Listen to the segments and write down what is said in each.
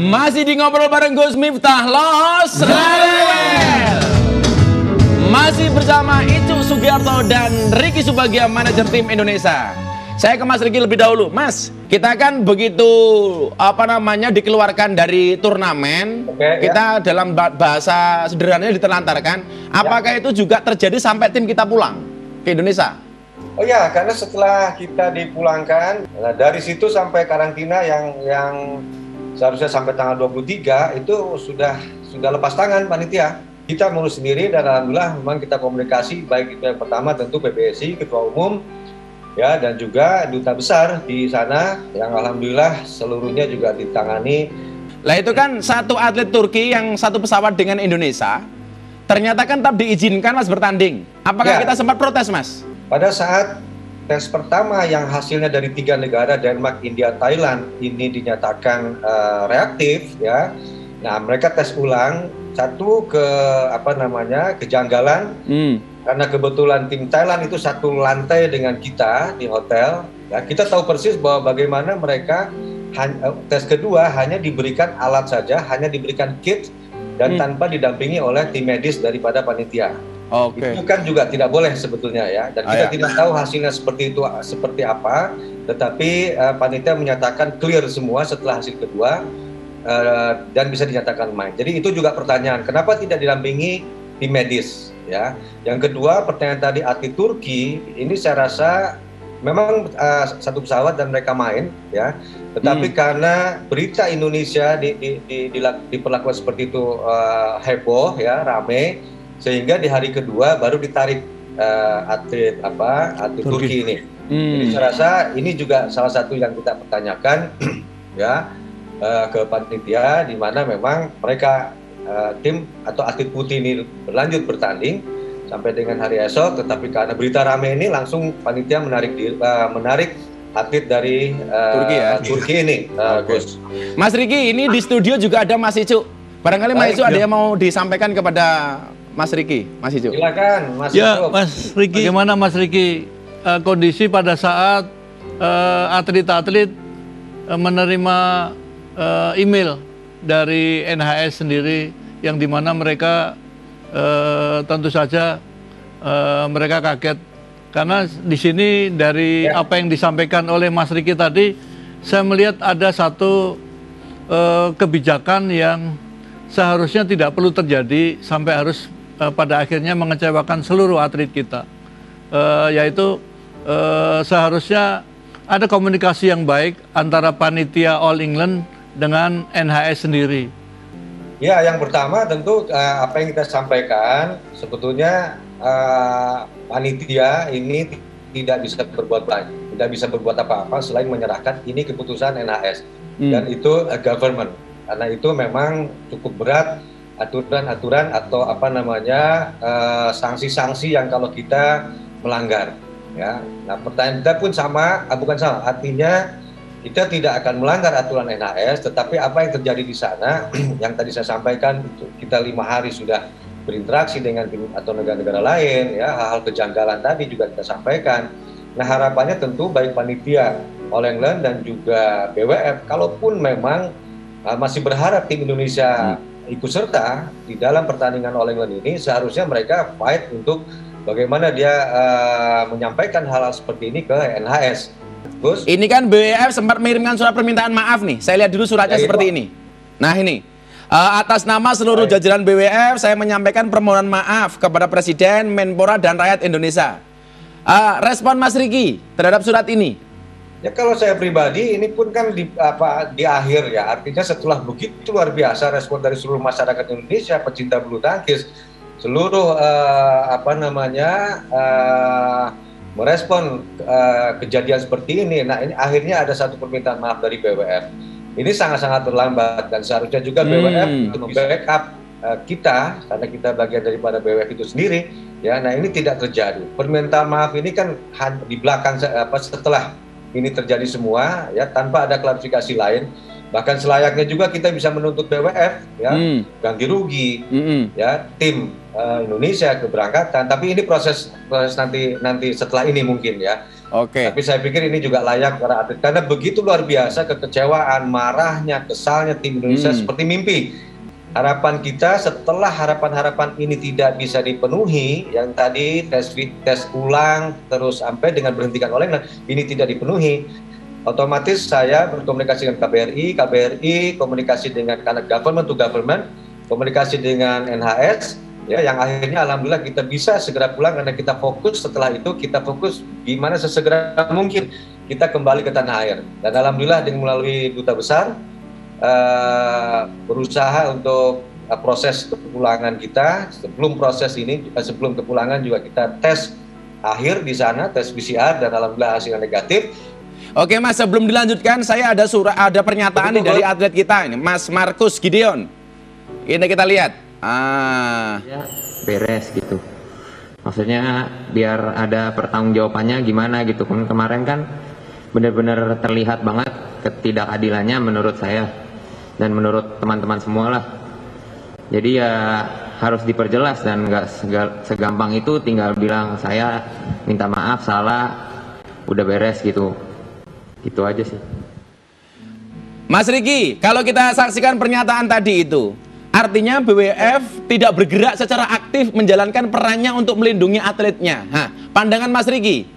Masih di ngobrol bareng Gus Miftah Los Rewel. Masih bersama Icuk Sugiarto dan Ricky Subagia, manajer tim Indonesia. Saya ke Mas Ricky lebih dahulu. Mas, kita kan begitu dikeluarkan dari turnamen, kita dalam bahasa sederhananya diterlantarkan. Apakah itu juga terjadi sampai tim kita pulang ke Indonesia? Oh ya, karena setelah kita dipulangkan, dari situ sampai karantina yang seharusnya sampai tanggal 23 itu sudah lepas tangan panitia. Kita ngurus sendiri dan alhamdulillah memang kita komunikasi, baik itu yang pertama tentu PBSI, Ketua Umum, ya, dan juga Duta Besar di sana yang alhamdulillah seluruhnya juga ditangani. Lah itu kan satu atlet Turki yang satu pesawat dengan Indonesia, ternyata kan tetap diizinkan Mas bertanding. Apakah kita sempat protes Mas? Pada saat tes pertama yang hasilnya dari 3 negara, Denmark, India, Thailand, ini dinyatakan reaktif, ya. Nah, mereka tes ulang, satu kejanggalan, karena kebetulan tim Thailand itu satu lantai dengan kita di hotel, ya. Kita tahu persis bahwa bagaimana mereka tes kedua hanya diberikan alat saja, hanya diberikan kit, dan tanpa didampingi oleh tim medis daripada panitia. Itu kan juga tidak boleh sebetulnya, ya, dan kita tidak tahu hasilnya seperti itu, seperti apa, tetapi panitia menyatakan clear semua setelah hasil kedua dan bisa dinyatakan main. Jadi itu juga pertanyaan, kenapa tidak didampingi tim medis, ya. Yang kedua, pertanyaan tadi atlet Turki, ini saya rasa memang satu pesawat dan mereka main, ya, tetapi karena berita Indonesia diperlakukan seperti itu heboh, ya, rame, sehingga di hari kedua baru ditarik atlet Turki ini. Jadi saya rasa ini juga salah satu yang kita pertanyakan ya ke panitia, di mana memang mereka tim atau atlet putih ini berlanjut bertanding sampai dengan hari esok, tetapi karena berita rame ini langsung panitia menarik atlet dari Turki ini. Gus. Mas Ricky, ini di studio juga ada Mas Icuk. Barangkali Mas Icuk ada yang mau disampaikan kepada Mas Ricky, Mas Icuk. Silakan, Mas Icuk. Ya, Mas Ricky. Bagaimana Mas Ricky kondisi pada saat atlet-atlet menerima email dari NHS sendiri, yang dimana mereka tentu saja mereka kaget karena di sini dari apa yang disampaikan oleh Mas Ricky tadi, saya melihat ada satu kebijakan yang seharusnya tidak perlu terjadi sampai harus pada akhirnya mengecewakan seluruh atlet kita, yaitu seharusnya ada komunikasi yang baik antara panitia All England dengan NHS sendiri. Ya, yang pertama tentu apa yang kita sampaikan, sebetulnya panitia ini tidak bisa berbuat banyak, tidak bisa berbuat apa-apa selain menyerahkan ini keputusan NHS dan itu government, karena itu memang cukup berat aturan-aturan atau sanksi-sanksi yang kalau kita melanggar, ya. Nah, pertanyaan kita pun artinya kita tidak akan melanggar aturan NHS, tetapi apa yang terjadi di sana yang tadi saya sampaikan, itu kita 5 hari sudah berinteraksi dengan tim atau negara-negara lain, ya, hal-hal kejanggalan tadi juga kita sampaikan. Nah, harapannya tentu baik panitia All England dan juga BWF, kalaupun memang masih berharap tim Indonesia ikut serta di dalam pertandingan All England ini, seharusnya mereka fight untuk bagaimana dia menyampaikan hal-hal seperti ini ke NHS. Gus? Ini kan BWF sempat mengirimkan surat permintaan maaf nih. Saya lihat dulu suratnya seperti ini. Nah ini, atas nama seluruh jajaran BWF, saya menyampaikan permohonan maaf kepada Presiden, Menpora, dan rakyat Indonesia. Respon Mas Ricky terhadap surat ini? Ya, kalau saya pribadi ini pun kan di akhir, ya, artinya setelah begitu luar biasa respon dari seluruh masyarakat Indonesia, pecinta bulu tangkis, seluruh merespon kejadian seperti ini. Nah, ini akhirnya ada satu permintaan maaf dari BWF. Ini sangat-sangat terlambat dan seharusnya juga BWF untuk backup kita, karena kita bagian daripada BWF itu sendiri, ya. Nah, ini tidak terjadi. Permintaan maaf ini kan di belakang setelah ini terjadi semua, ya, tanpa ada klarifikasi lain. Bahkan selayaknya juga kita bisa menuntut BWF, ya, ganti rugi, ya, tim Indonesia keberangkatan. Tapi ini proses nanti setelah ini mungkin, ya. Oke. Tapi saya pikir ini juga layak para atlet karena begitu luar biasa kekecewaan, marahnya, kesalnya tim Indonesia seperti mimpi. Harapan kita setelah harapan-harapan ini tidak bisa dipenuhi, yang tadi tes ulang terus sampai dengan berhentikan oleh ini tidak dipenuhi, otomatis saya berkomunikasi dengan KBRI komunikasi dengan government to government, komunikasi dengan NHS, ya, yang akhirnya alhamdulillah kita bisa segera pulang karena kita fokus. Setelah itu kita fokus gimana sesegera mungkin kita kembali ke tanah air, dan alhamdulillah dengan melalui duta besar berusaha untuk proses kepulangan kita. Sebelum proses ini, sebelum kepulangan juga kita tes akhir di sana, tes PCR, dan alhamdulillah hasilnya negatif. Oke Mas, sebelum dilanjutkan saya ada pernyataan nih dari atlet kita ini, Mas Markus Gideon. Ini kita lihat. Ya, beres gitu. Maksudnya biar ada pertanggungjawabannya gimana gitu. Kemarin kan benar-benar terlihat banget ketidakadilannya menurut saya dan menurut teman-teman semua lah. Jadi ya harus diperjelas dan nggak segampang itu tinggal bilang saya minta maaf salah, udah beres gitu. Itu aja sih. Mas Riki, kalau kita saksikan pernyataan tadi itu, artinya BWF tidak bergerak secara aktif menjalankan perannya untuk melindungi atletnya. Pandangan Mas Riki?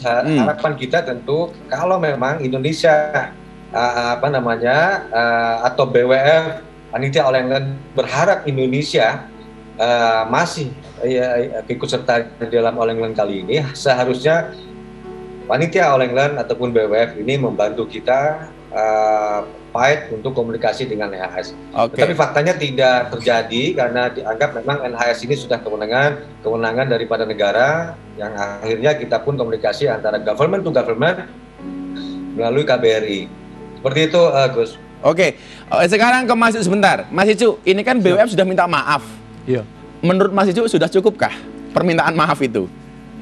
Harapan kita tentu kalau memang Indonesia atau BWF panitia All England berharap Indonesia masih ikut serta dalam All England kali ini, seharusnya panitia All England ataupun BWF ini membantu kita fight untuk komunikasi dengan NHS. Tapi faktanya tidak terjadi karena dianggap memang NHS ini sudah kewenangan daripada negara, yang akhirnya kita pun komunikasi antara government to government melalui KBRI. Seperti itu, Gus. Oke, sekarang ke Mas Icu sebentar. Mas Icu, ini kan BWF sudah minta maaf. Iya. Menurut Mas Icu sudah cukupkah permintaan maaf itu?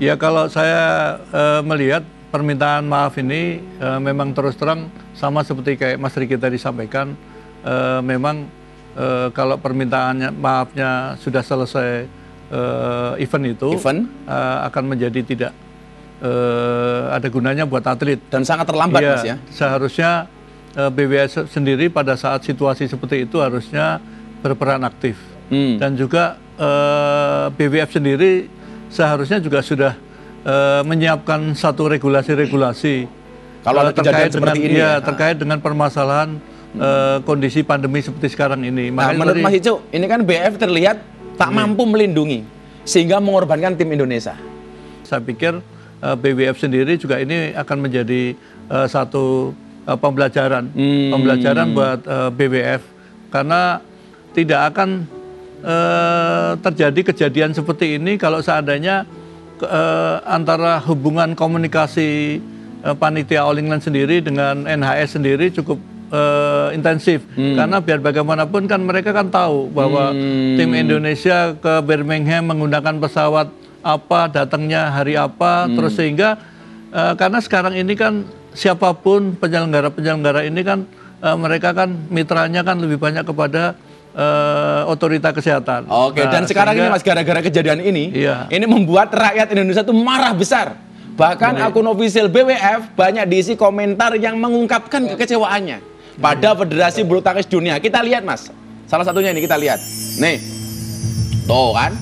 Ya, kalau saya melihat permintaan maaf ini memang terus terang sama seperti kayak Mas Riki tadi sampaikan, memang kalau permintaannya maafnya sudah selesai event itu, akan menjadi tidak ada gunanya buat atlet. Dan sangat terlambat, ya, Mas ya? Seharusnya BWF sendiri pada saat situasi seperti itu harusnya berperan aktif. Dan juga BWF sendiri seharusnya juga sudah menyiapkan satu regulasi-regulasi kalau ada terkait dengan ini, terkait dengan permasalahan kondisi pandemi seperti sekarang ini. Nah, menurut Mas Icu, ini kan BWF terlihat tak mampu melindungi sehingga mengorbankan tim Indonesia. Saya pikir BWF sendiri juga ini akan menjadi satu pembelajaran buat BWF, karena tidak akan terjadi kejadian seperti ini kalau seandainya antara hubungan komunikasi panitia All England sendiri dengan NHS sendiri cukup intensif. Karena biar bagaimanapun kan mereka kan tahu bahwa tim Indonesia ke Birmingham menggunakan pesawat apa, datangnya hari apa, terus sehingga karena sekarang ini kan siapapun penyelenggara ini kan mereka kan mitranya kan lebih banyak kepada otorita kesehatan. Oke, dan sekarang ini Mas, gara-gara kejadian ini, ini membuat rakyat Indonesia itu marah besar. Bahkan akun official BWF banyak diisi komentar yang mengungkapkan kekecewaannya pada Federasi Bulu Tangkis Dunia. Kita lihat Mas, salah satunya ini kita lihat. Nih, tuh kan,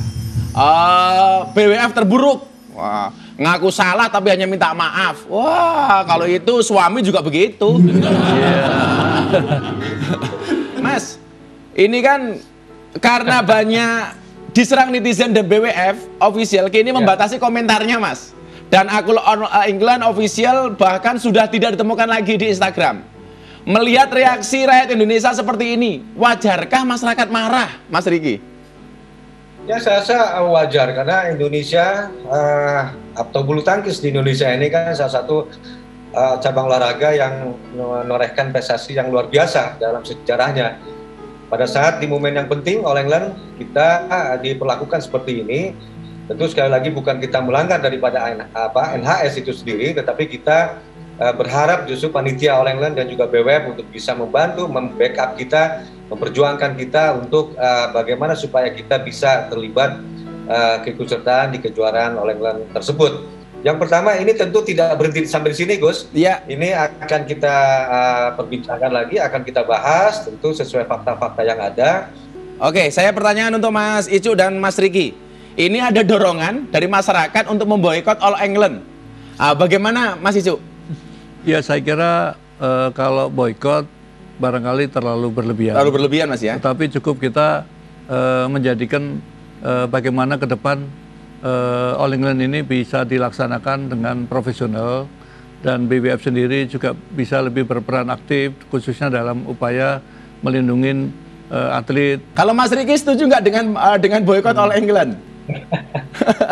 BWF terburuk. Wah, ngaku salah tapi hanya minta maaf. Wah, kalau itu suami juga begitu. Mas, ini kan karena banyak diserang netizen dan BWF official kini membatasi komentarnya, Mas. Dan akun England official bahkan sudah tidak ditemukan lagi di Instagram. Melihat reaksi rakyat Indonesia seperti ini, wajarkah masyarakat marah, Mas Riki? Ya, saya rasa wajar karena Indonesia atau bulu tangkis di Indonesia ini kan salah satu cabang olahraga yang menorehkan prestasi yang luar biasa dalam sejarahnya. Pada saat di momen yang penting All England kita diperlakukan seperti ini, tentu sekali lagi bukan kita melanggar daripada NHS itu sendiri, tetapi kita berharap justru panitia All England dan juga BWF untuk bisa membantu, membackup kita, memperjuangkan kita untuk bagaimana supaya kita bisa terlibat keikutsertaan di kejuaraan All England tersebut. Yang pertama ini tentu tidak berhenti sampai di sini, Gus. Iya. Ini akan kita perbincangkan lagi, akan kita bahas tentu sesuai fakta-fakta yang ada. Oke, saya pertanyaan untuk Mas Icu dan Mas Riki. Ini ada dorongan dari masyarakat untuk memboikot All England. Bagaimana Mas Icu? Ya saya kira kalau boykot barangkali terlalu berlebihan. Terlalu berlebihan Mas ya? Tetapi cukup kita menjadikan bagaimana ke depan All England ini bisa dilaksanakan dengan profesional, dan BWF sendiri juga bisa lebih berperan aktif khususnya dalam upaya melindungi atlet. Kalau Mas Riki setuju nggak dengan boykot All England?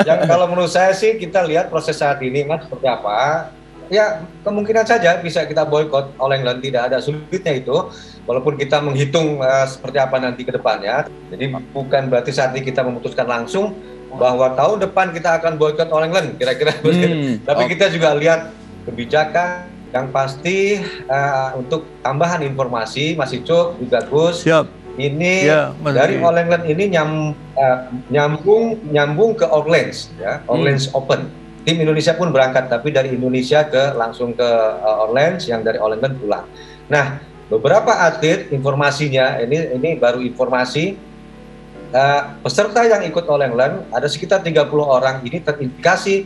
Yang kalau menurut saya sih kita lihat proses saat ini Mas seperti apa. Ya kemungkinan saja bisa kita boykot All England, tidak ada sulitnya itu. Walaupun kita menghitung seperti apa nanti ke depannya. Jadi bukan berarti saat ini kita memutuskan langsung bahwa tahun depan kita akan boykot All England, kira-kira begitu. Tapi kita juga lihat kebijakan yang pasti untuk tambahan informasi, Mas Icuk juga Gus. Siap. Ini ya, dari All England ini nyambung ke Orleans, ya, Orleans Open. Tim Indonesia pun berangkat, tapi dari Indonesia langsung ke Orleans, yang dari All England pulang. Nah, beberapa atlet informasinya ini baru informasi. Peserta yang ikut All England ada sekitar 30 orang ini terindikasi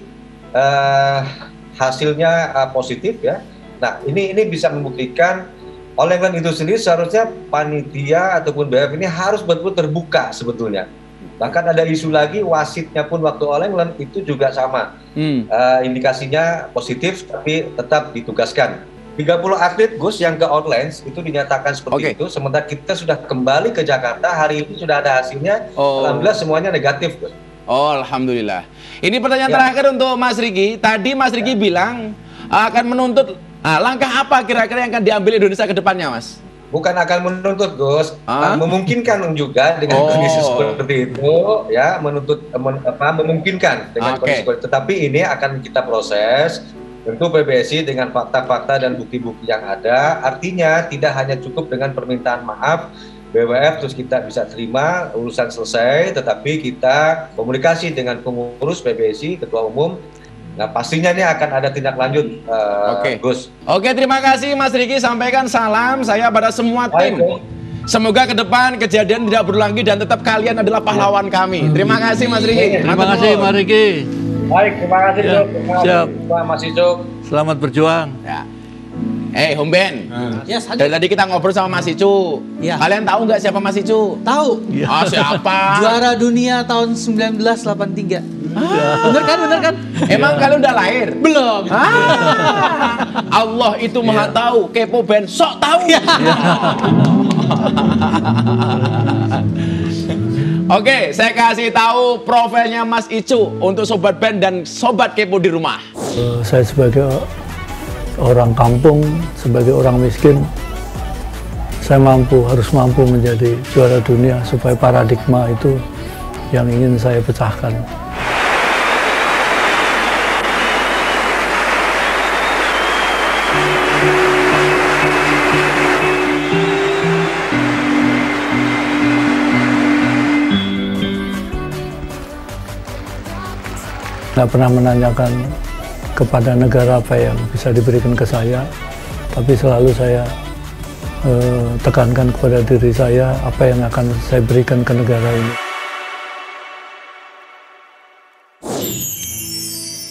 hasilnya positif ya. Nah ini bisa membuktikan All England itu sendiri seharusnya panitia ataupun BWF ini harus betul-betul terbuka sebetulnya. Bahkan ada isu lagi wasitnya pun waktu All England itu juga sama, indikasinya positif tapi tetap ditugaskan. 30 atlet Gus yang ke Orleans itu dinyatakan seperti itu, sementara kita sudah kembali ke Jakarta, hari ini sudah ada hasilnya, alhamdulillah semuanya negatif Gus. Oh, alhamdulillah. Ini pertanyaan terakhir untuk Mas Riki. Tadi Mas Riki bilang akan menuntut, langkah apa kira-kira yang akan diambil Indonesia ke depannya Mas? Bukan akan menuntut Gus, memungkinkan juga dengan kondisi seperti itu, ya memungkinkan dengan kondisi seperti itu. Tetapi ini akan kita proses. Tentu PBSI dengan fakta-fakta dan bukti-bukti yang ada, artinya tidak hanya cukup dengan permintaan maaf BWF terus kita bisa terima urusan selesai, tetapi kita komunikasi dengan pengurus PBSI, ketua umum. Nah pastinya ini akan ada tindak lanjut, Gus. Oke, terima kasih Mas Riki, sampaikan salam saya pada semua tim. Semoga ke depan kejadian tidak berulang lagi dan tetap kalian adalah pahlawan kami. Terima kasih Mas Riki. Terima kasih Mas Riki. Baik, terima kasih Cuk. Siap. Mas Icuk. Selamat berjuang. Ya. Home Ben. Yes, dari tadi kita ngobrol sama Mas Icu. Ya. Kalian tahu nggak siapa Mas Icu? Tahu. Siapa? Juara dunia tahun 1983. Bener kan? Emang kalian udah lahir? Belum. Allah itu maha tahu. Kepo Ben sok tahu. Oke, saya kasih tahu profilnya Mas Icu untuk Sobat Ben dan Sobat Kepo di rumah. Saya sebagai orang kampung, sebagai orang miskin, saya harus mampu menjadi juara dunia supaya paradigma itu yang ingin saya pecahkan. Nggak pernah menanyakan kepada negara apa yang bisa diberikan ke saya, tapi selalu saya tekankan kepada diri saya apa yang akan saya berikan ke negara ini.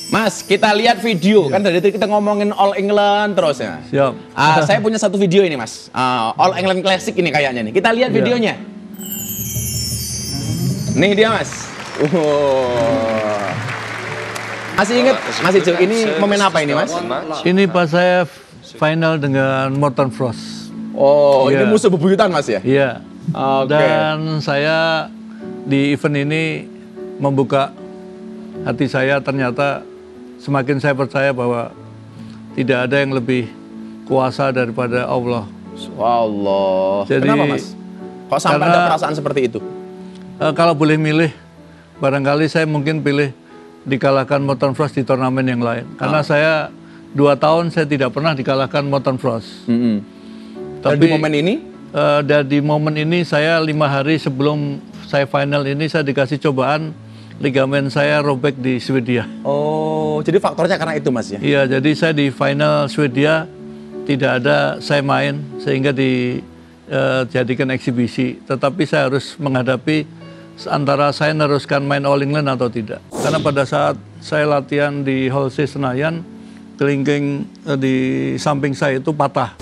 Mas, kita lihat video, kan dari tadi kita ngomongin All England terus ya. Siap. Saya punya satu video ini Mas, All England Classic ini kayaknya nih. Kita lihat videonya. Nih dia Mas. Masih ingat Mas Icu, ini momen apa ini Mas? Ini pas saya final dengan Morten Frost. Oh, ini musuh bebuyutan Mas ya? Iya. Dan saya di event ini membuka hati saya, ternyata semakin saya percaya bahwa tidak ada yang lebih kuasa daripada Allah. Allah. Jadi, kenapa Mas? Kok sampai ada perasaan seperti itu? Kalau boleh milih, barangkali saya mungkin pilih dikalahkan Morten Frost di turnamen yang lain. Karena saya 2 tahun saya tidak pernah dikalahkan Morten Frost. Tapi di momen ini? Dan di momen ini saya 5 hari sebelum saya final ini saya dikasih cobaan ligamen saya robek di Swedia. Oh, jadi faktornya karena itu Mas ya? Iya, jadi saya di final Swedia tidak ada saya main sehingga dijadikan eksibisi. Tetapi saya harus menghadapi antara saya meneruskan main All England atau tidak. Karena pada saat saya latihan di Hall C Senayan, kelingking di samping saya itu patah.